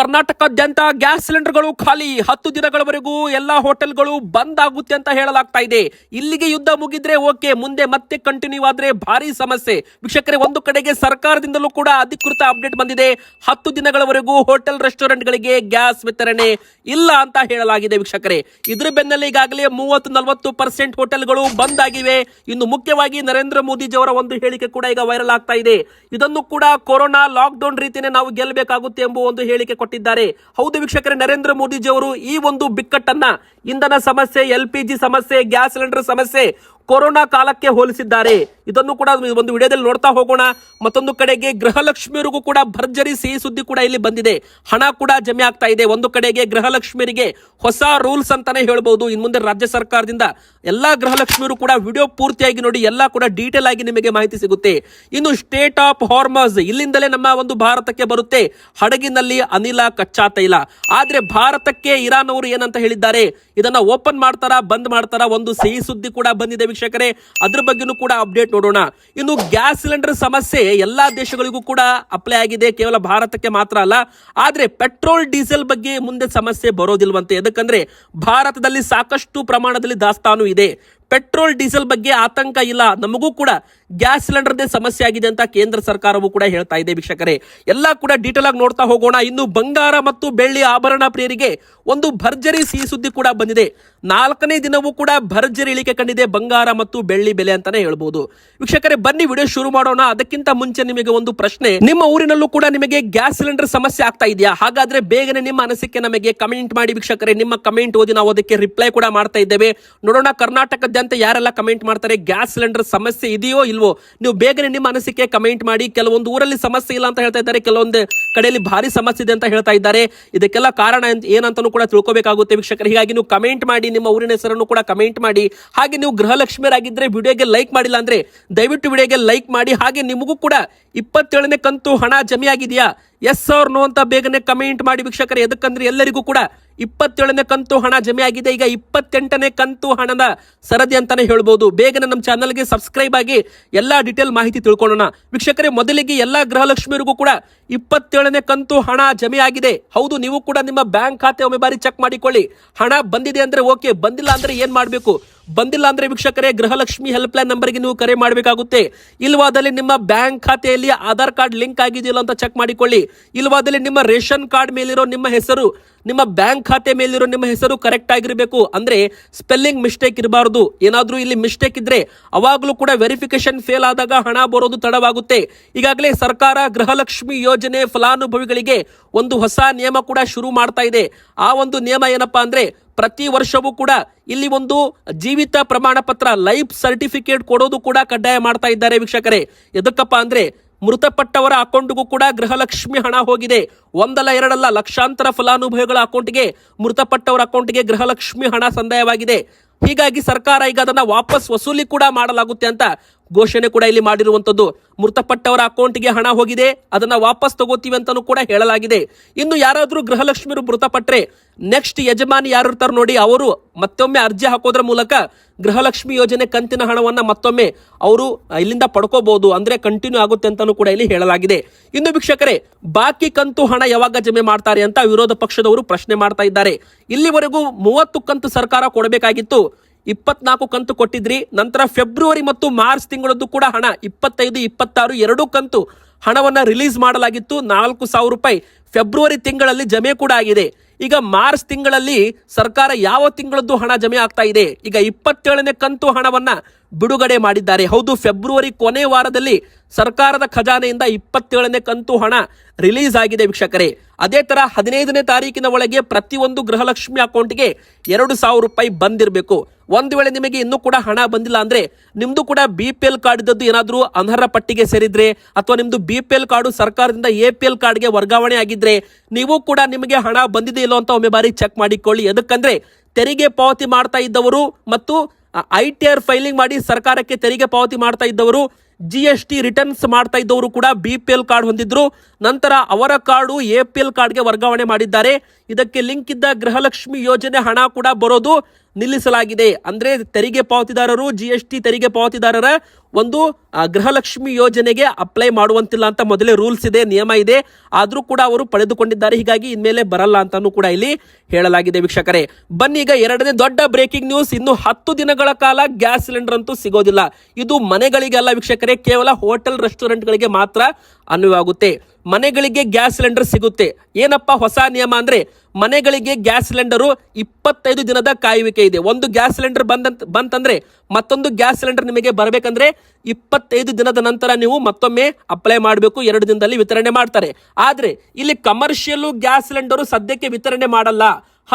ಕರ್ನಾಟಕದಾದ್ಯಂತ ಗ್ಯಾಸ್ ಸಿಲಿಂಡರ್ಗಳು ಖಾಲಿ 10 ದಿನಗಳವರೆಗೂ ಎಲ್ಲಾ ಹೋಟೆಲ್ಗಳು ಬಂದ್ ಆಗುತ್ತೆ ಅಂತ ಹೇಳಲಾಗ್ತಾ ಇದೆ. ಇಲ್ಲಿಗೆ ಯುದ್ಧ ಮುಗಿದ್ರೆ ಓಕೆ, ಮುಂದೆ ಮತ್ತೆ ಕಂಟಿನ್ಯೂ ಆದ್ರೆ ಭಾರಿ ಸಮಸ್ಯೆ. ವೀಕ್ಷಕರೇ, ಒಂದು ಕಡೆಗೆ ಸರ್ಕಾರದಿಂದಲೂ ಕೂಡ ಅಧಿಕೃತ ಅಪ್ಡೇಟ್ ಬಂದಿದೆ. 10 ದಿನಗಳವರೆಗೂ ಹೋಟೆಲ್ ರೆಸ್ಟೋರೆಂಟ್ಗಳಿಗೆ ಗ್ಯಾಸ್ ವಿತರಣೆ ಇಲ್ಲ ಅಂತ ಹೇಳಲಾಗಿದೆ. ವೀಕ್ಷಕರೇ, ಇದ್ರ ಬೆನ್ನಲ್ಲೇ ಈಗಾಗಲೇ 30-40% ಹೋಟೆಲ್ಗಳು ಬಂದ್ ಆಗಿವೆ. ಇನ್ನು ಮುಖ್ಯವಾಗಿ ನರೇಂದ್ರ ಮೋದಿಜಿ ಅವರ ಒಂದು ಹೇಳಿಕೆ ಕೂಡ ಈಗ ವೈರಲ್ ಆಗ್ತಾ ಇದೆ. ಇದನ್ನು ಕೂಡ ಕೊರೋನಾ ಲಾಕ್ ಡೌನ್ ರೀತಿಯೇ ನಾವು ಗೆಲ್ಲಬೇಕಾಗುತ್ತೆ ಎಂಬ ಒಂದು ಹೇಳಿಕೆ ಕೊಟ್ಟಿದ್ದಾರೆ. ಹೌದು ವೀಕ್ಷಕರೇ, ನರೇಂದ್ರ ಮೋದಿಜಿ ಅವರು ಈ ಒಂದು ಬಿಕ್ಕಟ್ಟನ್ನ ಇಂಧನ ಸಮಸ್ಯೆ, LPG ಸಮಸ್ಯೆ, ಗ್ಯಾಸ್ ಸಿಲಿಂಡರ್ ಸಮಸ್ಯೆ ಕೊರೋನಾ ಕಾಲಕ್ಕೆ ಹೋಲಿಸಿದ್ದಾರೆ. ಇದನ್ನು ಕೂಡ ಒಂದು ವಿಡಿಯೋದಲ್ಲಿ ನೋಡ್ತಾ ಹೋಗೋಣ. ಮತ್ತೊಂದು ಕಡೆಗೆ ಗೃಹಲಕ್ಷ್ಮಿಯರಿಗೂ ಕೂಡ ಭರ್ಜರಿ ಸಿಹಿ ಸುದ್ದಿ ಕೂಡ ಇಲ್ಲಿ ಬಂದಿದೆ. ಹಣ ಕೂಡ ಜಮೆ ಆಗ್ತಾ ಇದೆ. ಒಂದು ಕಡೆಗೆ ಗೃಹಲಕ್ಷ್ಮಿಯರಿಗೆ ಹೊಸ ರೂಲ್ಸ್ ಅಂತಾನೆ ಹೇಳ್ಬಹುದು. ಇನ್ನು ಮುಂದೆ ರಾಜ್ಯ ಸರ್ಕಾರದಿಂದ ಎಲ್ಲಾ ಗೃಹಲಕ್ಷ್ಮಿಯರು ಕೂಡ ವಿಡಿಯೋ ಪೂರ್ತಿಯಾಗಿ ನೋಡಿ, ಎಲ್ಲಾ ಕೂಡ ಡೀಟೇಲ್ ಆಗಿ ನಿಮಗೆ ಮಾಹಿತಿ ಸಿಗುತ್ತೆ. ಇನ್ನು ಸ್ಟೇಟ್ ಆಫ್ ಹಾರ್ಮಸ್, ಇಲ್ಲಿಂದಲೇ ನಮ್ಮ ಒಂದು ಭಾರತಕ್ಕೆ ಬರುತ್ತೆ ಹಡಗಿನಲ್ಲಿ ಅನಿಲ, ಕಚ್ಚಾ ತೈಲ. ಆದ್ರೆ ಭಾರತಕ್ಕೆ ಇರಾನ್ ಅವರು ಏನಂತ ಹೇಳಿದ್ದಾರೆ, ಇದನ್ನ ಓಪನ್ ಮಾಡ್ತಾರಾ ಬಂದ್ ಮಾಡ್ತಾರಾ, ಒಂದು ಸಿಹಿ ಸುದ್ದಿ ಕೂಡ ಬಂದಿದೆ ವೀಕ್ಷಕರೇ. ಅದ್ರ ಬಗ್ಗೆನೂ ಕೂಡ ಅಪ್ಡೇಟ್ ನೋಡೋಣ. ಇನ್ನು ಗ್ಯಾಸ್ ಸಿಲಿಂಡರ್ ಸಮಸ್ಯೆ ಎಲ್ಲಾ ದೇಶಗಳಿಗೂ ಕೂಡ ಅಪ್ಲೈ ಆಗಿದೆ, ಕೇವಲ ಭಾರತಕ್ಕೆ ಮಾತ್ರ ಅಲ್ಲ. ಆದ್ರೆ ಪೆಟ್ರೋಲ್ ಡೀಸೆಲ್ ಬಗ್ಗೆ ಮುಂದೆ ಸಮಸ್ಯೆ ಬರೋದಿಲ್ವಂತೆ. ಯಾಕಂದ್ರೆ ಭಾರತದಲ್ಲಿ ಸಾಕಷ್ಟು ಪ್ರಮಾಣದಲ್ಲಿ ದಾಸ್ತಾನು ಇದೆ. ಪೆಟ್ರೋಲ್ ಡೀಸೆಲ್ ಬಗ್ಗೆ ಆತಂಕ ಇಲ್ಲ, ನಮಗೂ ಕೂಡ ಗ್ಯಾಸ್ ಸಿಲಿಂಡರ್ದೇ ಸಮಸ್ಯೆ ಆಗಿದೆ ಅಂತ ಕೇಂದ್ರ ಸರ್ಕಾರವು ಕೂಡ ಹೇಳ್ತಾ ಇದೆ. ವೀಕ್ಷಕರೇ, ಎಲ್ಲ ಕೂಡ ಡೀಟೇಲ್ ಆಗಿ ನೋಡ್ತಾ ಹೋಗೋಣ. ಇನ್ನು ಬಂಗಾರ ಮತ್ತು ಬೆಳ್ಳಿ ಆಭರಣ ಪ್ರಿಯರಿಗೆ ಒಂದು ಭರ್ಜರಿ ಸಿಹಿ ಸುದ್ದಿ ಕೂಡ ಬಂದಿದೆ. 4ನೇ ದಿನವೂ ಕೂಡ ಭರ್ಜರಿ ಇಳಿಕೆ ಕಂಡಿದೆ ಬಂಗಾರ ಮತ್ತು ಬೆಳ್ಳಿ ಬೆಲೆ ಅಂತಾನೆ ಹೇಳ್ಬಹುದು. ವೀಕ್ಷಕರೇ, ಬನ್ನಿ ವಿಡಿಯೋ ಶುರು ಮಾಡೋಣ. ಅದಕ್ಕಿಂತ ಮುಂಚೆ ನಿಮಗೆ ಒಂದು ಪ್ರಶ್ನೆ, ನಿಮ್ಮ ಊರಿನಲ್ಲೂ ಕೂಡ ನಿಮಗೆ ಗ್ಯಾಸ್ ಸಿಲಿಂಡರ್ ಸಮಸ್ಯೆ ಆಗ್ತಾ ಇದೆಯಾ? ಹಾಗಾದ್ರೆ ಬೇಗನೆ ನಿಮ್ಮ ಅನಿಸಿಕೆ ನಮಗೆ ಕಮೆಂಟ್ ಮಾಡಿ ವೀಕ್ಷಕರೇ. ನಿಮ್ಮ ಕಮೆಂಟ್ ಓದಿ ನಾವು ಅದಕ್ಕೆ ರಿಪ್ಲೈ ಕೂಡ ಮಾಡ್ತಾ ಇದ್ದೇವೆ. ನೋಡೋಣ ಕರ್ನಾಟಕದ ಅಂತ ಯಾರೆಲ್ಲ ಕಮೆಂಟ್ ಮಾಡ್ತಾರೆ, ಗ್ಯಾಸ್ ಸಿಲಿಂಡರ್ ಸಮಸ್ಯೆ ಇದೆಯೋ ಇಲ್ವೋ? ನೀವು ಬೇಗನೆ ನಿಮ್ಮ ಅನಿಸಿಕೆ ಕಮೆಂಟ್ ಮಾಡಿ. ಕೆಲವೊಂದು ಊರಲ್ಲಿ ಸಮಸ್ಯೆ ಇಲ್ಲ ಅಂತ ಹೇಳ್ತಾ ಇದ್ದಾರೆ, ಕೆಲವೊಂದು ಕಡೆಯಲ್ಲಿ ಭಾರಿ ಸಮಸ್ಯೆ ಇದೆ ಅಂತ ಹೇಳ್ತಾ ಇದ್ದಾರೆ. ಇದಕ್ಕೆಲ್ಲ ಕಾರಣ ಏನಂತಾನೂ ಕೂಡ ತಿಳ್ಕೋಬೇಕಾಗುತ್ತೆ ವೀಕ್ಷಕರೇ. ಹೀಗಾಗಿ ನೀವು ಕಮೆಂಟ್ ಮಾಡಿ, ನಿಮ್ಮ ಊರಿನ ಹೆಸರನ್ನು ಕೂಡ ಕಮೆಂಟ್ ಮಾಡಿ. ಹಾಗೆ ನೀವು ಗೃಹಲಕ್ಷ್ಮಿಯರಾಗಿದ್ರೆ ವಿಡಿಯೋಗೆ ಲೈಕ್ ಮಾಡಿಲ್ಲ ಅಂದ್ರೆ ದಯವಿಟ್ಟು ವಿಡಿಯೋಗೆ ಲೈಕ್ ಮಾಡಿ. ಹಾಗೆ ನಿಮಗೂ ಕೂಡ 27ನೇ ಕಂತು ಹಣ ಜಮೆ ಆಗಿದೆಯಾ, ಎಸ್ ಆರ್ ನೋ ಅಂತ ಬೇಗನೆ ಕಮೆಂಟ್ ಮಾಡಿ ವೀಕ್ಷಕರೇ. ಎದಕ್ಕಂದ್ರೆ ಎಲ್ಲರಿಗೂ ಕೂಡ 27ನೇ ಕಂತು ಹಣ ಜಮೆ ಆಗಿದೆ. ಈಗ 28ನೇ ಕಂತು ಹಣದ ಸರದಿ ಅಂತಾನೆ ಹೇಳ್ಬೋದು. ಬೇಗನೆ ನಮ್ಮ ಚಾನಲ್ಗೆ ಸಬ್ಸ್ಕ್ರೈಬ್ ಆಗಿ ಎಲ್ಲಾ ಡೀಟೇಲ್ ಮಾಹಿತಿ ತಿಳ್ಕೊಳ್ಳೋಣ ವೀಕ್ಷಕರೇ. ಮೊದಲಿಗೆ ಎಲ್ಲಾ ಗೃಹಲಕ್ಷ್ಮಿಯರಿಗೂ ಕೂಡ 27ನೇ ಕಂತು ಹಣ ಜಮೆ ಆಗಿದೆ. ಹೌದು, ನೀವು ಕೂಡ ನಿಮ್ಮ ಬ್ಯಾಂಕ್ ಖಾತೆ ಒಮ್ಮೆ ಬಾರಿ ಚೆಕ್ ಮಾಡಿಕೊಳ್ಳಿ. ಹಣ ಬಂದಿದೆ ಅಂದ್ರೆ ಓಕೆ, ಬಂದಿಲ್ಲ ಅಂದ್ರೆ ಏನ್ ಮಾಡಬೇಕು? ಬಂದಿಲ್ಲ ಅಂದ್ರೆ ವೀಕ್ಷಕರೇ, ಗೃಹಲಕ್ಷ್ಮಿ ಹೆಲ್ಪ್ ಲೈನ್ ನಂಬರ್ಗೆ ನೀವು ಕರೆ ಮಾಡಬೇಕಾಗುತ್ತೆ. ಇಲ್ವಾದಲ್ಲಿ ನಿಮ್ಮ ಬ್ಯಾಂಕ್ ಖಾತೆಯಲ್ಲಿ ಆಧಾರ್ ಕಾರ್ಡ್ ಲಿಂಕ್ ಆಗಿದೆಯಲ್ಲ ಅಂತ ಚೆಕ್ ಮಾಡಿಕೊಳ್ಳಿ. ಇಲ್ವಾದಲ್ಲಿ ನಿಮ್ಮ ರೇಷನ್ ಕಾರ್ಡ್ ಮೇಲಿರೋ ನಿಮ್ಮ ಹೆಸರು, ನಿಮ್ಮ ಬ್ಯಾಂಕ್ ಖಾತೆ ಮೇಲಿರೋ ನಿಮ್ಮ ಹೆಸರು ಕರೆಕ್ಟ್ ಆಗಿರಬೇಕು. ಅಂದ್ರೆ ಸ್ಪೆಲ್ಲಿಂಗ್ ಮಿಸ್ಟೇಕ್ ಇರಬಾರದು. ಏನಾದ್ರೂ ಇಲ್ಲಿ ಮಿಸ್ಟೇಕ್ ಇದ್ರೆ ಅವಾಗಲೂ ಕೂಡ ವೆರಿಫಿಕೇಶನ್ ಫೇಲ್ ಆದಾಗ ಹಣ ಬರೋದು ತಡವಾಗುತ್ತೆ. ಈಗಾಗಲೇ ಸರ್ಕಾರ ಗೃಹಲಕ್ಷ್ಮಿ ಯೋಜನೆ ಫಲಾನುಭವಿಗಳಿಗೆ ಒಂದು ಹೊಸ ನಿಯಮ ಕೂಡ ಶುರು ಮಾಡ್ತಾ ಇದೆ. ಆ ಒಂದು ನಿಯಮ ಏನಪ್ಪಾ ಅಂದ್ರೆ, ಪ್ರತಿ ವರ್ಷವೂ ಕೂಡ ಇಲ್ಲಿ ಒಂದು ಜೀವಿತ ಪ್ರಮಾಣ ಪತ್ರ, ಲೈಫ್ ಸರ್ಟಿಫಿಕೇಟ್ ಕೊಡೋದು ಕೂಡ ಕಡ್ಡಾಯ ಮಾಡ್ತಾ ಇದ್ದಾರೆ ವೀಕ್ಷಕರೇ. ಎದಕ್ಕಪ್ಪ ಅಂದ್ರೆ, ಮೃತಪಟ್ಟವರ ಅಕೌಂಟ್ಗೂ ಕೂಡ ಗೃಹಲಕ್ಷ್ಮಿ ಹಣ ಹೋಗಿದೆ. ಒಂದಲ್ಲ ಎರಡಲ್ಲ, ಲಕ್ಷಾಂತರ ಫಲಾನುಭವಿಗಳ ಅಕೌಂಟ್ಗೆ, ಮೃತಪಟ್ಟವರ ಅಕೌಂಟ್ಗೆ ಗೃಹಲಕ್ಷ್ಮಿ ಹಣ ಸಂದಾಯವಾಗಿದೆ. ಹೀಗಾಗಿ ಸರ್ಕಾರ ಈಗ ಅದನ್ನ ವಾಪಸ್ ವಸೂಲಿ ಕೂಡ ಮಾಡಲಾಗುತ್ತೆ ಅಂತ ಘೋಷಣೆ ಕೂಡ ಇಲ್ಲಿ ಮಾಡಿರುವಂತದ್ದು. ಮೃತಪಟ್ಟವರ ಅಕೌಂಟ್ಗೆ ಹಣ ಹೋಗಿದೆ, ಅದನ್ನ ವಾಪಸ್ ತಗೋತೀವಿ ಅಂತಾನೂ ಕೂಡ ಹೇಳಲಾಗಿದೆ. ಇನ್ನು ಯಾರಾದ್ರೂ ಗೃಹಲಕ್ಷ್ಮಿಯರು ಮೃತಪಟ್ರೆ ನೆಕ್ಸ್ಟ್ ಯಜಮಾನಿ ಯಾರು ಇರ್ತಾರೆ ನೋಡಿ, ಅವರು ಮತ್ತೊಮ್ಮೆ ಅರ್ಜಿ ಹಾಕೋದ್ರ ಮೂಲಕ ಗೃಹಲಕ್ಷ್ಮಿ ಯೋಜನೆ ಕಂತಿನ ಹಣವನ್ನ ಮತ್ತೊಮ್ಮೆ ಅವರು ಇಲ್ಲಿಂದ ಪಡ್ಕೋಬಹುದು. ಅಂದ್ರೆ ಕಂಟಿನ್ಯೂ ಆಗುತ್ತೆ ಅಂತಾನೂ ಕೂಡ ಇಲ್ಲಿ ಹೇಳಲಾಗಿದೆ. ಇನ್ನು ವೀಕ್ಷಕರೇ, ಬಾಕಿ ಕಂತು ಹಣ ಯಾವಾಗ ಜಮೆ ಮಾಡ್ತಾರೆ ಅಂತ ವಿರೋಧ ಪಕ್ಷದವರು ಪ್ರಶ್ನೆ ಮಾಡ್ತಾ ಇದ್ದಾರೆ. ಇಲ್ಲಿವರೆಗೂ 30 ಕಂತು ಸರ್ಕಾರ ಕೊಡಬೇಕಾಗಿತ್ತು, 24 ಕಂತು ಕೊಟ್ಟಿದ್ರಿ. ನಂತರ ಫೆಬ್ರವರಿ ಮತ್ತು ಮಾರ್ಚ್ ತಿಂಗಳದ್ದು ಕೂಡ ಹಣ 25, 26 2 ಕಂತು ಹಣವನ್ನ ರಿಲೀಸ್ ಮಾಡಲಾಗಿತ್ತು. 4,000 ರೂಪಾಯಿ ಫೆಬ್ರವರಿ ತಿಂಗಳಲ್ಲಿ ಜಮೆ ಕೂಡ ಆಗಿದೆ. ಈಗ ಮಾರ್ಚ್ ತಿಂಗಳಲ್ಲಿ ಸರ್ಕಾರ ಯಾವ ತಿಂಗಳದ್ದು ಹಣ ಜಮೆ ಆಗ್ತಾ ಇದೆ? ಈಗ 27ನೇ ಕಂತು ಹಣವನ್ನ ಬಿಡುಗಡೆ ಮಾಡಿದ್ದಾರೆ. ಹೌದು, ಫೆಬ್ರವರಿ ಕೊನೆ ವಾರದಲ್ಲಿ ಸರ್ಕಾರದ ಖಜಾನೆಯಿಂದ 27ನೇ ಕಂತು ಹಣ ರಿಲೀಸ್ ಆಗಿದೆ ವೀಕ್ಷಕರೇ. ಅದೇ ತರ 15ನೇ ತಾರೀಕಿನ ಒಳಗೆ ಪ್ರತಿಯೊಂದು ಗೃಹಲಕ್ಷ್ಮಿ ಅಕೌಂಟ್ಗೆ 2,000 ರೂಪಾಯಿ ಬಂದಿರಬೇಕು. ಒಂದು ವೇಳೆ ನಿಮಗೆ ಇನ್ನೂ ಕೂಡ ಹಣ ಬಂದಿಲ್ಲ ಅಂದ್ರೆ, ನಿಮ್ದು ಕೂಡ BPL ಕಾರ್ಡ್ ಇದ್ದದ್ದು ಏನಾದ್ರೂ ಅನರ್ಹ ಪಟ್ಟಿಗೆ ಸೇರಿದ್ರೆ, ಅಥವಾ ನಿಮ್ದು BPL ಕಾರ್ಡು ಸರ್ಕಾರದಿಂದ APL ಕಾರ್ಡ್ಗೆ ವರ್ಗಾವಣೆ ಆಗಿದ್ರೆ, ನೀವು ಕೂಡ ನಿಮಗೆ ಹಣ ಬಂದಿದೆ ಇಲ್ಲೋ ಅಂತ ಒಮ್ಮೆ ಬಾರಿ ಚೆಕ್ ಮಾಡಿಕೊಳ್ಳಿ. ಎದಕ್ಕಂದ್ರೆ ತೆರಿಗೆ ಪಾವತಿ ಮಾಡ್ತಾ ಇದ್ದವರು ಮತ್ತು ITR ಫೈಲಿಂಗ್ ಮಾಡಿ ಸರ್ಕಾರಕ್ಕೆ ತೆರಿಗೆ ಪಾವತಿ ಮಾಡ್ತಾ ಇದ್ದವರು, GST ರಿಟರ್ನ್ಸ್ ಮಾಡ್ತಾ ಇದ್ದವರು ಕೂಡ BPL ಕಾರ್ಡ್ ಹೊಂದಿದ್ರು. ನಂತರ ಅವರ ಕಾರ್ಡು APL ಕಾರ್ಡ್ಗೆ ವರ್ಗಾವಣೆ ಮಾಡಿದ್ದಾರೆ. ಇದಕ್ಕೆ ಲಿಂಕ್ ಇದ್ದ ಗೃಹಲಕ್ಷ್ಮಿ ಯೋಜನೆ ಹಣ ಕೂಡ ಬರೋದು ನಿಲ್ಲಿಸಲಾಗಿದೆ. ಅಂದ್ರೆ ತೆರಿಗೆ ಪಾವತಿದಾರರು GST ತೆರಿಗೆ ಪಾವತಿದಾರರ ಒಂದು ಗೃಹಲಕ್ಷ್ಮಿ ಯೋಜನೆಗೆ ಅಪ್ಲೈ ಮಾಡುವಂತಿಲ್ಲ ಅಂತ ಮೊದಲೇ ರೂಲ್ಸ್ ಇದೆ, ನಿಯಮ ಇದೆ. ಆದ್ರೂ ಕೂಡ ಅವರು ಪಡೆದುಕೊಂಡಿದ್ದಾರೆ. ಹೀಗಾಗಿ ಇನ್ಮೇಲೆ ಬರಲ್ಲ ಅಂತಾನೂ ಕೂಡ ಇಲ್ಲಿ ಹೇಳಲಾಗಿದೆ ವೀಕ್ಷಕರೇ. ಬನ್ನಿ ಈಗ ಎರಡನೇ ದೊಡ್ಡ ಬ್ರೇಕಿಂಗ್ ನ್ಯೂಸ್. ಇನ್ನು 10 ದಿನಗಳ ಕಾಲ ಗ್ಯಾಸ್ ಸಿಲಿಂಡರ್ ಅಂತೂ ಸಿಗೋದಿಲ್ಲ. ಇದು ಮನೆಗಳಿಗೆಲ್ಲ ವೀಕ್ಷಕರೇ, ಕೇವಲ ಹೋಟೆಲ್ ರೆಸ್ಟೋರೆಂಟ್ಗಳಿಗೆ ಮಾತ್ರ ಅನ್ವಯವಾಗುತ್ತೆ. ಮನೆಗಳಿಗೆ ಗ್ಯಾಸ್ ಸಿಲಿಂಡರ್ ಸಿಗುತ್ತೆ. ಏನಪ್ಪಾ ಹೊಸ ನಿಯಮ ಅಂದ್ರೆ, ಮನೆಗಳಿಗೆ ಗ್ಯಾಸ್ ಸಿಲಿಂಡರು 25 ದಿನದ ಕಾಯುವಿಕೆ ಇದೆ. ಒಂದು ಗ್ಯಾಸ್ ಸಿಲಿಂಡರ್ ಬಂತಂದ್ರೆ ಮತ್ತೊಂದು ಗ್ಯಾಸ್ ಸಿಲಿಂಡರ್ ನಿಮಗೆ ಬರಬೇಕಂದ್ರೆ 25 ದಿನದ ನಂತರ ನೀವು ಮತ್ತೊಮ್ಮೆ ಅಪ್ಲೈ ಮಾಡಬೇಕು. 2 ದಿನದಲ್ಲಿ ವಿತರಣೆ ಮಾಡ್ತಾರೆ. ಆದ್ರೆ ಇಲ್ಲಿ ಕಮರ್ಷಿಯಲ್ ಗ್ಯಾಸ್ ಸಿಲಿಂಡರ್ ಸದ್ಯಕ್ಕೆ ವಿತರಣೆ ಮಾಡಲ್ಲ,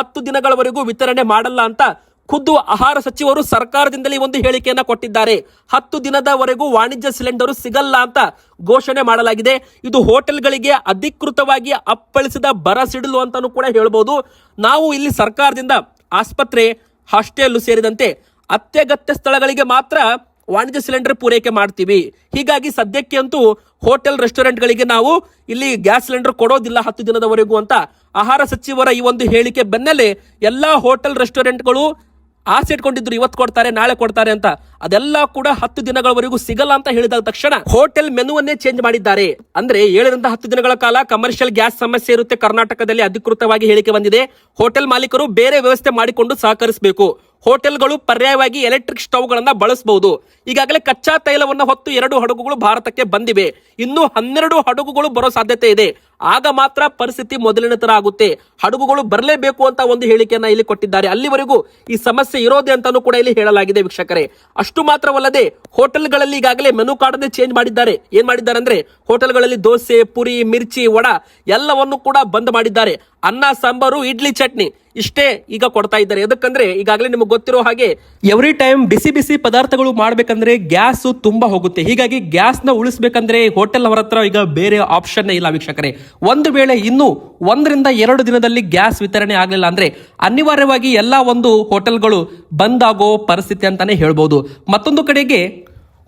10 ದಿನಗಳವರೆಗೂ ವಿತರಣೆ ಮಾಡಲ್ಲ ಅಂತ ಖುದ್ದು ಆಹಾರ ಸಚಿವರು ಸರ್ಕಾರದಿಂದಲೇ ಒಂದು ಹೇಳಿಕೆಯನ್ನ ಕೊಟ್ಟಿದ್ದಾರೆ. 10 ದಿನದವರೆಗೂ ವಾಣಿಜ್ಯ ಸಿಲಿಂಡರ್ ಸಿಗಲ್ಲ ಅಂತ ಘೋಷಣೆ ಮಾಡಲಾಗಿದೆ. ಇದು ಹೋಟೆಲ್ಗಳಿಗೆ ಅಧಿಕೃತವಾಗಿ ಅಪ್ಪಳಿಸಿದ ಬರ ಸಿಡಿಲು ಅಂತಾನೂ ಕೂಡ ಹೇಳ್ಬೋದು. ನಾವು ಇಲ್ಲಿ ಸರ್ಕಾರದಿಂದ ಆಸ್ಪತ್ರೆ, ಹಾಸ್ಟೆಲ್ ಸೇರಿದಂತೆ ಅತ್ಯಗತ್ಯ ಸ್ಥಳಗಳಿಗೆ ಮಾತ್ರ ವಾಣಿಜ್ಯ ಸಿಲಿಂಡರ್ ಪೂರೈಕೆ ಮಾಡ್ತೀವಿ. ಹೀಗಾಗಿ ಸದ್ಯಕ್ಕೆ ಅಂತೂ ಹೋಟೆಲ್ ರೆಸ್ಟೋರೆಂಟ್ಗಳಿಗೆ ನಾವು ಇಲ್ಲಿ ಗ್ಯಾಸ್ ಸಿಲಿಂಡರ್ ಕೊಡೋದಿಲ್ಲ 10 ದಿನದವರೆಗೂ ಅಂತ ಆಹಾರ ಸಚಿವರ ಈ ಒಂದು ಹೇಳಿಕೆ ಬೆನ್ನಲ್ಲೇ ಎಲ್ಲಾ ಹೋಟೆಲ್ ರೆಸ್ಟೋರೆಂಟ್ಗಳು ಆಸೆ ಇಟ್ಕೊಂಡಿದ್ರು ಇವತ್ತು ಕೊಡ್ತಾರೆ, ನಾಳೆ ಕೊಡ್ತಾರೆ ಅಂತ. ಅದೆಲ್ಲ ಕೂಡ 10 ದಿನಗಳವರೆಗೂ ಸಿಗಲ್ಲ ಅಂತ ಹೇಳಿದ ತಕ್ಷಣ ಹೋಟೆಲ್ ಮೆನುವನ್ನೇ ಚೇಂಜ್ ಮಾಡಿದ್ದಾರೆ. ಅಂದ್ರೆ 7 ರಿಂದ 10 ದಿನಗಳ ಕಾಲ ಕಮರ್ಷಿಯಲ್ ಗ್ಯಾಸ್ ಸಮಸ್ಯೆ ಇರುತ್ತೆ. ಕರ್ನಾಟಕದಲ್ಲಿ ಅಧಿಕೃತವಾಗಿ ಹೇಳಿಕೆ ಬಂದಿದೆ. ಹೋಟೆಲ್ ಮಾಲೀಕರು ಬೇರೆ ವ್ಯವಸ್ಥೆ ಮಾಡಿಕೊಂಡು ಸಹಕರಿಸಬೇಕು. ಹೋಟೆಲ್ಗಳು ಪರ್ಯಾಯವಾಗಿ ಎಲೆಕ್ಟ್ರಿಕ್ ಸ್ಟವ್ಗಳನ್ನ ಬಳಸಬಹುದು. ಈಗಾಗಲೇ ಕಚ್ಚಾ ತೈಲವನ್ನು ಹೊತ್ತು 2 ಹಡಗುಗಳು ಭಾರತಕ್ಕೆ ಬಂದಿವೆ. ಇನ್ನು 12 ಹಡಗುಗಳು ಬರೋ ಸಾಧ್ಯತೆ ಇದೆ. ಆಗ ಮಾತ್ರ ಪರಿಸ್ಥಿತಿ ಮೊದಲಿನ ತರ ಆಗುತ್ತೆ. ಹಡಗುಗಳು ಬರಲೇಬೇಕು ಅಂತ ಒಂದು ಹೇಳಿಕೆಯನ್ನ ಇಲ್ಲಿ ಕೊಟ್ಟಿದ್ದಾರೆ. ಅಲ್ಲಿವರೆಗೂ ಈ ಸಮಸ್ಯೆ ಇರೋದೆ ಅಂತಾನೂ ಕೂಡ ಇಲ್ಲಿ ಹೇಳಲಾಗಿದೆ ವೀಕ್ಷಕರೇ. ಅಷ್ಟು ಮಾತ್ರವಲ್ಲದೆ ಹೋಟೆಲ್ಗಳಲ್ಲಿ ಈಗಾಗಲೇ ಮೆನು ಕಾರ್ಡ್ ಚೇಂಜ್ ಮಾಡಿದ್ದಾರೆ. ಏನ್ ಮಾಡಿದ್ದಾರೆ ಅಂದ್ರೆ, ಹೋಟೆಲ್ಗಳಲ್ಲಿ ದೋಸೆ, ಪುರಿ, ಮಿರ್ಚಿ, ವಡ ಎಲ್ಲವನ್ನು ಕೂಡ ಬಂದ್ ಮಾಡಿದ್ದಾರೆ. ಅನ್ನ, ಸಾಂಬಾರು, ಇಡ್ಲಿ, ಚಟ್ನಿ ಇಷ್ಟೇ ಈಗ ಕೊಡ್ತಾ ಇದ್ದಾರೆ. ಎದಕ್ಕಂದ್ರೆ ಈಗಾಗಲೇ ನಿಮಗೆ ಗೊತ್ತಿರೋ ಹಾಗೆ ಎವ್ರಿ ಟೈಮ್ ಬಿಸಿ ಬಿಸಿ ಪದಾರ್ಥಗಳು ಮಾಡ್ಬೇಕಂದ್ರೆ ಗ್ಯಾಸ್ ತುಂಬಾ ಹೋಗುತ್ತೆ. ಹೀಗಾಗಿ ಗ್ಯಾಸ್ ನ ಉಳಿಸಬೇಕಂದ್ರೆ ಹೋಟೆಲ್ ಅವರ ಹತ್ರ ಈಗ ಬೇರೆ ಆಪ್ಷನ್ ಇಲ್ಲ ವೀಕ್ಷಕರೇ. ಒಂದು ವೇಳೆ ಇನ್ನು 1 ರಿಂದ 2 ದಿನದಲ್ಲಿ ಗ್ಯಾಸ್ ವಿತರಣೆ ಆಗಲಿಲ್ಲ ಅಂದ್ರೆ ಅನಿವಾರ್ಯವಾಗಿ ಎಲ್ಲಾ ಒಂದು ಹೋಟೆಲ್ಗಳು ಬಂದ್ ಆಗೋ ಪರಿಸ್ಥಿತಿ ಅಂತಾನೆ ಹೇಳ್ಬೋದು. ಮತ್ತೊಂದು ಕಡೆಗೆ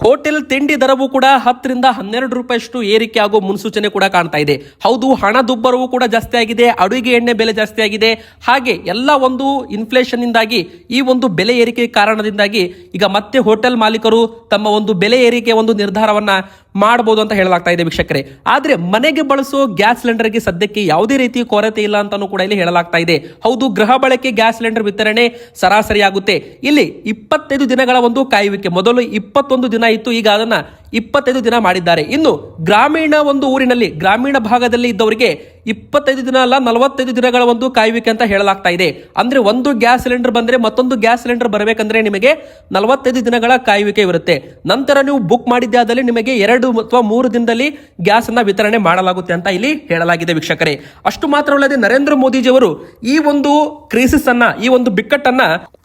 ಹೋಟೆಲ್ ತಿಂಡಿ ದರವೂ ಕೂಡ 10 ರಿಂದ 12 ರೂಪಾಯಿಯಷ್ಟು ಏರಿಕೆ ಆಗೋ ಮುನ್ಸೂಚನೆ ಕೂಡ ಕಾಣ್ತಾ ಇದೆ. ಹೌದು, ಹಣದುಬ್ಬರವೂ ಕೂಡ ಜಾಸ್ತಿ ಆಗಿದೆ, ಅಡುಗೆ ಎಣ್ಣೆ ಬೆಲೆ ಜಾಸ್ತಿ ಆಗಿದೆ. ಹಾಗೆ ಎಲ್ಲ ಒಂದು ಇನ್ಫ್ಲೇಷನ್ ಇಂದಾಗಿ ಈ ಒಂದು ಬೆಲೆ ಏರಿಕೆ ಕಾರಣದಿಂದಾಗಿ ಈಗ ಮತ್ತೆ ಹೋಟೆಲ್ ಮಾಲೀಕರು ತಮ್ಮ ಒಂದು ಬೆಲೆ ಏರಿಕೆ ಒಂದು ನಿರ್ಧಾರವನ್ನ ಮಾಡಬಹುದು ಅಂತ ಹೇಳಲಾಗ್ತಾ ಇದೆ ವೀಕ್ಷಕರೇ. ಆದ್ರೆ ಮನೆಗೆ ಬಳಸೋ ಗ್ಯಾಸ್ ಸಿಲಿಂಡರ್ಗೆ ಸದ್ಯಕ್ಕೆ ಯಾವುದೇ ರೀತಿ ಕೊರತೆ ಇಲ್ಲ ಅಂತಾನೂ ಕೂಡ ಇಲ್ಲಿ ಹೇಳಲಾಗ್ತಾ ಇದೆ. ಹೌದು, ಗೃಹ ಬಳಕೆ ಗ್ಯಾಸ್ ಸಿಲಿಂಡರ್ ವಿತರಣೆ ಸರಾಸರಿ ಆಗುತ್ತೆ. ಇಲ್ಲಿ 25 ದಿನಗಳ ಒಂದು ಕಾಯುವಿಕೆ, ಮೊದಲು 21 ದಿನ ಇತ್ತು, ಈಗ ಅದನ್ನ 25 ದಿನ ಮಾಡಿದ್ದಾರೆ. ಇನ್ನು ಗ್ರಾಮೀಣ ಒಂದು ಊರಿನಲ್ಲಿ, ಗ್ರಾಮೀಣ ಭಾಗದಲ್ಲಿ ಇದ್ದವರಿಗೆ 25 ದಿನ ಅಲ್ಲ 45 ದಿನಗಳ ಒಂದು ಕಾಯುವಿಕೆ ಅಂತ ಹೇಳಲಾಗ್ತಾ ಇದೆ. ಅಂದ್ರೆ ಒಂದು ಗ್ಯಾಸ್ ಸಿಲಿಂಡರ್ ಬಂದ್ರೆ ಮತ್ತೊಂದು ಗ್ಯಾಸ್ ಸಿಲಿಂಡರ್ ಬರಬೇಕಂದ್ರೆ ನಿಮಗೆ 45 ದಿನಗಳ ಕಾಯುವಿಕೆ ಇರುತ್ತೆ. ನಂತರ ನೀವು ಬುಕ್ ಮಾಡಿದ್ದೆ ಆದಲ್ಲಿ ನಿಮಗೆ 2 ಅಥವಾ 3 ದಿನದಲ್ಲಿ ಗ್ಯಾಸ್ ಅನ್ನ ವಿತರಣೆ ಮಾಡಲಾಗುತ್ತೆ ಅಂತ ಇಲ್ಲಿ ಹೇಳಲಾಗಿದೆ ವೀಕ್ಷಕರೇ. ಅಷ್ಟು ಮಾತ್ರವಲ್ಲದೆ ನರೇಂದ್ರ ಮೋದಿಜಿಯವರು ಈ ಒಂದು ಕ್ರೈಸಿಸ್ ಅನ್ನ, ಈ ಒಂದು ಬಿಕ್ಕಟ್ಟನ್ನ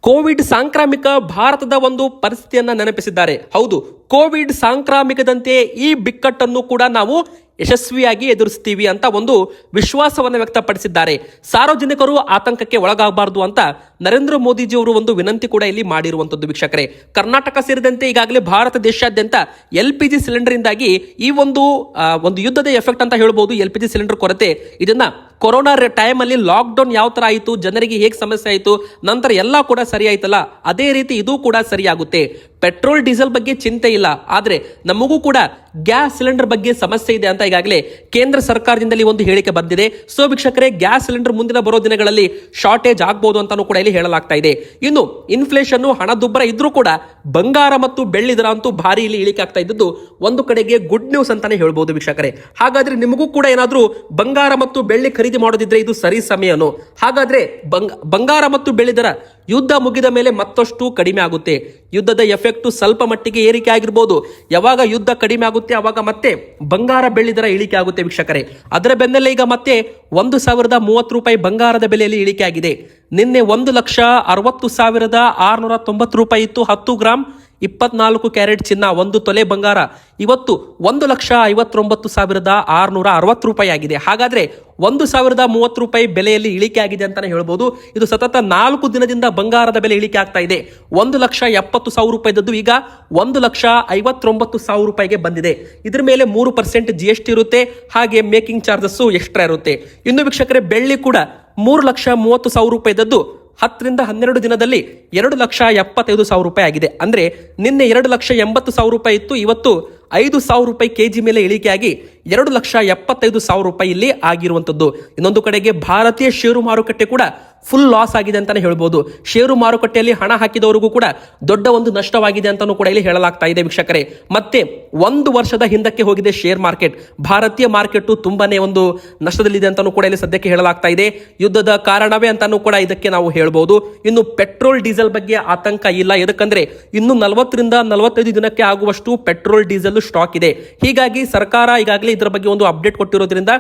ಕೋವಿಡ್ ಸಾಂಕ್ರಾಮಿಕ ಭಾರತದ ಒಂದು ಪರಿಸ್ಥಿತಿಯನ್ನ ನೆನಪಿಸಿದ್ದಾರೆ. ಹೌದು, ಕೋವಿಡ್ ಸಾಂಕ್ರಾಮಿಕದಂತೆ ಈ ಬಿಕ್ಕಟ್ಟನ್ನು ಕೂಡ ನಾವು ಯಶಸ್ವಿಯಾಗಿ ಎದುರಿಸ್ತೀವಿ ಅಂತ ಒಂದು ವಿಶ್ವಾಸವನ್ನು ವ್ಯಕ್ತಪಡಿಸಿದ್ದಾರೆ. ಸಾರ್ವಜನಿಕರು ಆತಂಕಕ್ಕೆ ಒಳಗಾಗಬಾರದು ಅಂತ ನರೇಂದ್ರ ಮೋದಿಜಿಯವರು ಒಂದು ವಿನಂತಿ ಕೂಡ ಇಲ್ಲಿ ಮಾಡಿರುವಂತದ್ದು ವೀಕ್ಷಕರೇ. ಕರ್ನಾಟಕ ಸೇರಿದಂತೆ ಈಗಾಗಲೇ ಭಾರತ ದೇಶಾದ್ಯಂತ LPG ಸಿಲಿಂಡರ್ ಇಂದಾಗಿ ಈ ಒಂದು ಯುದ್ಧದ ಎಫೆಕ್ಟ್ ಅಂತ ಹೇಳ್ಬೋದು. LPG ಸಿಲಿಂಡರ್ ಕೊರತೆ, ಇದನ್ನ ಕೊರೋನಾ ಟೈಮ್ ಅಲ್ಲಿ ಲಾಕ್ ಡೌನ್ ಯಾವ ತರ ಆಯಿತು, ಜನರಿಗೆ ಹೇಗೆ ಸಮಸ್ಯೆ ಆಯಿತು, ನಂತರ ಎಲ್ಲ ಕೂಡ ಸರಿ ಆಯ್ತಲ್ಲ, ಅದೇ ರೀತಿ ಇದು ಕೂಡ ಸರಿಯಾಗುತ್ತೆ. ಪೆಟ್ರೋಲ್ ಡೀಸೆಲ್ ಬಗ್ಗೆ ಚಿಂತೆ ಇಲ್ಲ, ಆದ್ರೆ ನಮಗೂ ಕೂಡ ಗ್ಯಾಸ್ ಸಿಲಿಂಡರ್ ಬಗ್ಗೆ ಸಮಸ್ಯೆ ಇದೆ ಅಂತ ಈಗಾಗಲೇ ಕೇಂದ್ರ ಸರ್ಕಾರದಿಂದಲೇ ಒಂದು ಹೇಳಿಕೆ ಬಂದಿದೆ. ಸೊ ವೀಕ್ಷಕರೇ, ಗ್ಯಾಸ್ ಸಿಲಿಂಡರ್ ಮುಂದಿನ ಬರೋ ದಿನಗಳಲ್ಲಿ ಶಾರ್ಟೇಜ್ ಆಗಬಹುದು ಅಂತಾನೂ ಕೂಡ ಇಲ್ಲಿ ಹೇಳಲಾಗ್ತಾ ಇದೆ. ಇನ್ನು ಇನ್ಫ್ಲೇಷನ್, ಹಣದುಬ್ಬರ ಇದ್ರೂ ಕೂಡ ಬಂಗಾರ ಮತ್ತು ಬೆಳ್ಳಿ ದರ ಅಂತೂ ಭಾರಿ ಇಲ್ಲಿ ಇಳಿಕೆ ಆಗ್ತಾ ಇದ್ದದ್ದು ಒಂದು ಕಡೆಗೆ ಗುಡ್ ನ್ಯೂಸ್ ಅಂತಾನೆ ಹೇಳ್ಬಹುದು ವೀಕ್ಷಕರೇ. ಹಾಗಾದ್ರೆ ನಿಮಗೂ ಕೂಡ ಏನಾದ್ರೂ ಬಂಗಾರ ಮತ್ತು ಬೆಳ್ಳಿ ಖರೀದಿ ಮಾಡೋದಿದ್ರೆ ಇದು ಸರಿ ಸಮಯನೋ? ಹಾಗಾದ್ರೆ ಬಂಗಾರ ಮತ್ತು ಬೆಳ್ಳಿ ದರ ಯುದ್ಧ ಮುಗಿದ ಮೇಲೆ ಮತ್ತಷ್ಟು ಕಡಿಮೆ ಆಗುತ್ತೆ. ಯುದ್ಧದ ಎಫೆಕ್ಟ್ ಸ್ವಲ್ಪ ಮಟ್ಟಿಗೆ ಏರಿಕೆ ಆಗಿರ್ಬೋದು. ಯಾವಾಗ ಯುದ್ಧ ಕಡಿಮೆ ಆಗುತ್ತೆ ಅವಾಗ ಮತ್ತೆ ಬಂಗಾರ ಬೆಳ್ಳಿ ದರ ಇಳಿಕೆ ಆಗುತ್ತೆ ವೀಕ್ಷಕರೇ. ಅದರ ಬೆನ್ನಲ್ಲೇ ಈಗ ಮತ್ತೆ 1,030 ರೂಪಾಯಿ ಬಂಗಾರದ ಬೆಲೆಯಲ್ಲಿ ಇಳಿಕೆ ಆಗಿದೆ. ನಿನ್ನೆ 1,60,690 ರೂಪಾಯಿ ಇತ್ತು 10 ಗ್ರಾಮ್ 24 ಕ್ಯಾರೆಟ್ ಚಿನ್ನ, 1 ತೊಲೆ ಬಂಗಾರ. ಇವತ್ತು 1,59,660 ರೂಪಾಯಿ ಆಗಿದೆ. ಹಾಗಾದ್ರೆ 1,030 ರೂಪಾಯಿ ಬೆಲೆಯಲ್ಲಿ ಇಳಿಕೆ ಆಗಿದೆ ಅಂತಾನೆ ಹೇಳ್ಬೋದು. ಇದು ಸತತ 4 ದಿನದಿಂದ ಬಂಗಾರದ ಬೆಲೆ ಇಳಿಕೆ ಆಗ್ತಾ ಇದೆ. 1,70,000 ರೂಪಾಯಿದದ್ದು ಈಗ 1,59,000 ರೂಪಾಯಿಗೆ ಬಂದಿದೆ. ಇದ್ರ ಮೇಲೆ 3% GST ಇರುತ್ತೆ, ಹಾಗೆ ಮೇಕಿಂಗ್ ಚಾರ್ಜಸ್ ಎಕ್ಸ್ಟ್ರಾ ಇರುತ್ತೆ. ಇನ್ನು ವೀಕ್ಷಕರೇ, ಬೆಳ್ಳಿ ಕೂಡ 3,30,000 ರೂಪಾಯಿದದ್ದು 10ರಿಂದ 12 ದಿನದಲ್ಲಿ 2,75,000 ರೂಪಾಯಿ ಆಗಿದೆ. ಅಂದ್ರೆ ನಿನ್ನೆ 2,80,000 ರೂಪಾಯಿ ಇತ್ತು, ಇವತ್ತು 5,000 ರೂಪಾಯಿ ಕೆಜಿ ಮೇಲೆ ಇಳಿಕೆಯಾಗಿ 2,75,000 ರೂಪಾಯಿ ಇಲ್ಲಿ ಆಗಿರುವಂತದ್ದು. ಇನ್ನೊಂದು ಕಡೆಗೆ ಭಾರತೀಯ ಷೇರು ಮಾರುಕಟ್ಟೆ ಕೂಡ ಫುಲ್ ಲಾಸ್ ಆಗಿದೆ ಅಂತಾನೆ ಹೇಳ್ಬೋದು. ಷೇರು ಮಾರುಕಟ್ಟೆಯಲ್ಲಿ ಹಣ ಹಾಕಿದವರಿಗೂ ಕೂಡ ದೊಡ್ಡ ಒಂದು ನಷ್ಟವಾಗಿದೆ ಅಂತಾನೂ ಕೂಡ ಇಲ್ಲಿ ಹೇಳಲಾಗ್ತಾ ಇದೆ ವೀಕ್ಷಕರೇ. ಮತ್ತೆ 1 ವರ್ಷದ ಹಿಂದಕ್ಕೆ ಹೋಗಿದೆ ಶೇರ್ ಮಾರ್ಕೆಟ್. ಭಾರತೀಯ ಮಾರ್ಕೆಟ್ ತುಂಬಾನೇ ಒಂದು ನಷ್ಟದಲ್ಲಿದೆ ಅಂತಾನೂ ಕೂಡ ಇಲ್ಲಿ ಸದ್ಯಕ್ಕೆ ಹೇಳಲಾಗ್ತಾ ಇದೆ. ಯುದ್ಧದ ಕಾರಣವೇ ಅಂತಾನೂ ಕೂಡ ಇದಕ್ಕೆ ನಾವು ಹೇಳ್ಬೋದು. ಇನ್ನು ಪೆಟ್ರೋಲ್ ಡೀಸೆಲ್ ಬಗ್ಗೆ ಆತಂಕ ಇಲ್ಲ, ಯಾಕಂದ್ರೆ ಇನ್ನು 40ರಿಂದ 45 ದಿನಕ್ಕೆ ಆಗುವಷ್ಟು ಪೆಟ್ರೋಲ್ ಡೀಸೆಲ್ ಸ್ಟಾಕ್ ಇದೆ. ಹೀಗಾಗಿ ಸರ್ಕಾರ ಈಗಾಗಲೇ ಇದರ ಬಗ್ಗೆ ಒಂದು ಅಪ್ಡೇಟ್ ಕೊಟ್ಟಿರೋದ್ರಿಂದ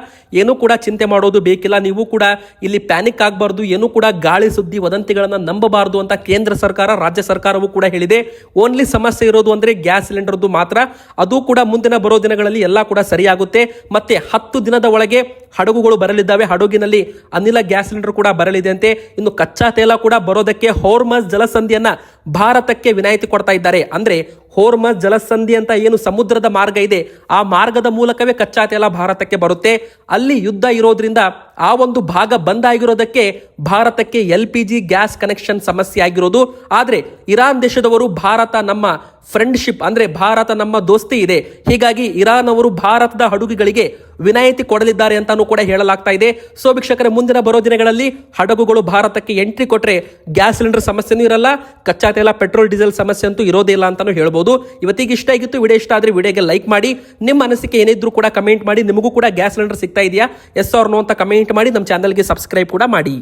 ಏನೂ ಕೂಡ ಚಿಂತೆ ಮಾಡೋದು ಬೇಕಿಲ್ಲ. ನೀವು ಕೂಡ ಇಲ್ಲಿ ಪ್ಯಾನಿಕ್ ಆಗಬಾರ್ದು, ಏನು ಕೂಡ ಗಾಳಿ ಸುದ್ದಿ ವದಂತಿಗಳನ್ನ ನಂಬಬಾರದು ಅಂತ ಕೇಂದ್ರ ಸರ್ಕಾರ, ರಾಜ್ಯ ಸರ್ಕಾರವೂ ಕೂಡ ಹೇಳಿದೆ. ಓನ್ಲಿ ಸಮಸ್ಯೆ ಇರೋದು ಅಂದ್ರೆ ಗ್ಯಾಸ್ ಸಿಲಿಂಡರ್ದು ಮಾತ್ರ. ಅದು ಕೂಡ ಮುಂದಿನ ಬರೋ ದಿನಗಳಲ್ಲಿ ಎಲ್ಲ ಕೂಡ ಸರಿಯಾಗುತ್ತೆ. ಮತ್ತೆ 10 ದಿನದ ಒಳಗೆ ಹಡಗುಗಳು ಬರಲಿದ್ದಾವೆ. ಹಡಗಿನಲ್ಲಿ ಅನಿಲ ಗ್ಯಾಸ್ ಸಿಲಿಂಡರ್ ಕೂಡ ಬರಲಿದೆ ಅಂತೆ. ಇನ್ನು ಕಚ್ಚಾ ತೈಲ ಕೂಡ ಬರೋದಕ್ಕೆ ಹೋರ್ಮಜ್ ಜಲಸಂಧಿಯನ್ನ ಭಾರತಕ್ಕೆ ವಿನಾಯಿತಿ ಕೊಡ್ತಾ ಇದ್ದಾರೆ. ಅಂದ್ರೆ ಹೋರ್ಮಜ್ ಜಲಸಂಧಿ ಅಂತ ಏನು ಸಮುದ್ರದ ಮಾರ್ಗ ಇದೆ, ಆ ಮಾರ್ಗದ ಮೂಲಕವೇ ಕಚ್ಚಾ ತೈಲ ಭಾರತಕ್ಕೆ ಬರುತ್ತೆ. ಅಲ್ಲಿ ಯುದ್ಧ ಇರೋದ್ರಿಂದ ಆ ಒಂದು ಭಾಗ ಬಂದ್ ಆಗಿರೋದಕ್ಕೆ ಭಾರತಕ್ಕೆ LPG ಗ್ಯಾಸ್ ಕನೆಕ್ಷನ್ ಸಮಸ್ಯೆ ಆಗಿರೋದು. ಆದ್ರೆ ಇರಾನ್ ದೇಶದವರು ಭಾರತ ನಮ್ಮ ಫ್ರೆಂಡ್ಶಿಪ್ ಅಂದ್ರೆ ಭಾರತ ನಮ್ಮ ದೋಸ್ತಿ ಇದೆ, ಹೀಗಾಗಿ ಇರಾನ್ ಅವರು ಭಾರತದ ಹಡಗುಗಳಿಗೆ ವಿನಾಯಿತಿ ಕೊಡಲಿದ್ದಾರೆ ಅಂತಾನೂ ಕೂಡ ಹೇಳಲಾಗ್ತಾ ಇದೆ. ಸೊ ವೀಕ್ಷಕರೇ, ಮುಂದಿನ ಬರೋ ದಿನಗಳಲ್ಲಿ ಹಡಗುಗಳು ಭಾರತಕ್ಕೆ ಎಂಟ್ರಿ ಕೊಟ್ರೆ ಗ್ಯಾಸ್ ಸಿಲಿಂಡರ್ ಸಮಸ್ಯೆನೂ ಇರಲ್ಲ, ಕಚ್ಚಾ ತೈಲ ಪೆಟ್ರೋಲ್ ಡೀಸೆಲ್ ಸಮಸ್ಯೆ ಅಂತೂ ಇರೋದೇ ಇಲ್ಲ ಅಂತಾನೂ ಹೇಳ್ಬೋದು. ಇವತ್ತಿಗೆ ಇಷ್ಟ ಆಗಿತ್ತು. ವಿಡಿಯೋ ಇಷ್ಟ ಆದ್ರೆ ವಿಡಿಯೋಗೆ ಲೈಕ್ ಮಾಡಿ, ನಿಮ್ಮ ಅನಿಸಿಕೆ ಏನಿದ್ರು ಕೂಡ ಕಮೆಂಟ್ ಮಾಡಿ. ನಿಮಗೂ ಕೂಡ ಗ್ಯಾಸ್ ಸಿಲಿಂಡರ್ ಸಿಗ್ತಾ ಇದೆಯಾ, ಎಸ್ ಆರ್ ನೋ ಅಂತ ಕಮೆಂಟ್ ಮಾಡಿ. ನಮ್ಮ ಚಾನಲ್ಗೆ ಸಬ್ಸ್ಕ್ರೈಬ್ ಕೂಡ ಮಾಡಿ.